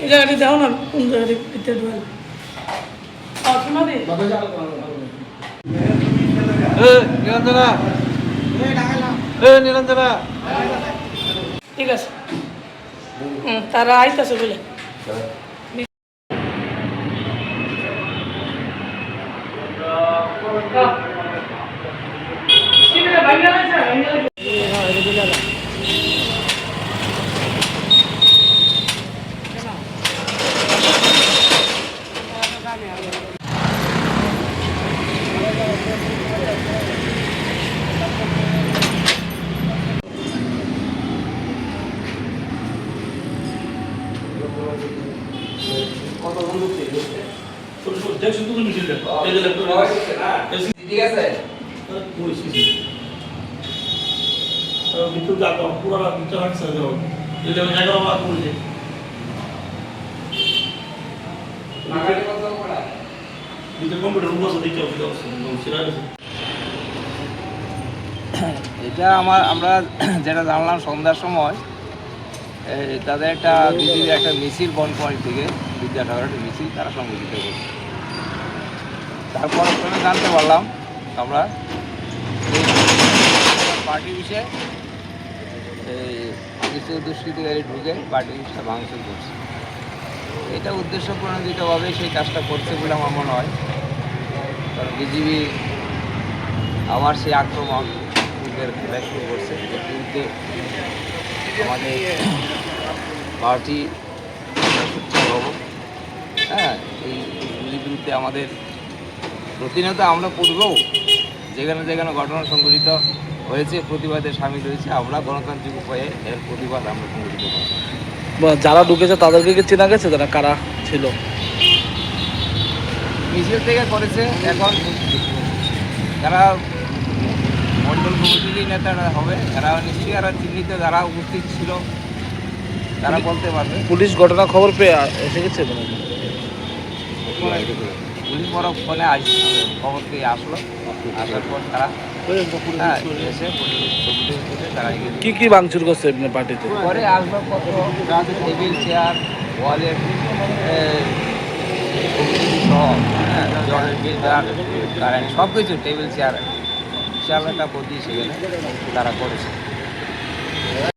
এই জায়গাটি দেখো না কোন জায়গাটি ভিতরে ঢুকে নিরঞ্জনা নিরঞ্জনা ঠিক আছে তারা আইতাছে বলে ঠিক আছে ভিতর যাতো পুরো ভিতর হাঁটছে যাও এটা 11 বার করছে নাগালে কত পড়া ভিতর কম্পিউটার রুম আছে দিতে হবে সেটা এটা আমরা যেটা জানলাম সন্ধ্যার সময় তাদের একটা বিজেপির একটা মিছিল বনপয়েন্ট থেকে বিদ্যাসাগর একটা মিছিল তারা সংগঠিত করছে। তারপর জানতে পারলাম আমরা পার্টি বিষয়ে কিছু দুষ্কৃতিকারী ঢুকে পার্টি বিষয়ে ভাঙচুর করছে। এটা উদ্দেশ্য প্রণোদিতভাবে সেই কাজটা করছে বলে আমার মনে হয়, কারণ বিজেপি আবার সেই আক্রমণ খেলা শুরু করছে। এর বিরুদ্ধে আমাদের পার্টি হব, হ্যাঁ, এইগুলির বিরুদ্ধে আমাদের প্রতিনিয়ত আমরা পূর্বেও যেখানে যেখানে ঘটনা সংঘটিত হয়েছে প্রতিবাদে সামিল হয়েছে, আমরা গণতান্ত্রিক উপায়ে এর প্রতিবাদ আমরা সংগঠিত করছি। যারা ঢুকেছে তাদেরকে কি চেনা গেছে তারা কারা ছিল? মিছিল থেকে করেছে, এখন যারা মন্ডল কমিটির নেতারা হবে তারা নিশ্চয়ই আর চিহ্নিত যারা উপস্থিত ছিল তারা বলতে পারবে। পুলিশ ঘটনা খবর পেয়ে এসে গেছে? পুলিশ বড় ফোনে খবর পেয়ে আসলো, আসার পর তারা এসে তারা কি কি ভাঙচুর করছে আপনার পার্টিতে? পরে আসবাবপত্র, টেবিল চেয়ার, ওয়ালেট সহ, জলের বিল, কারেন্ট সব কিছু, টেবিল চেয়ার বিশাল একটা ক্ষতি সেখানে তারা করেছে।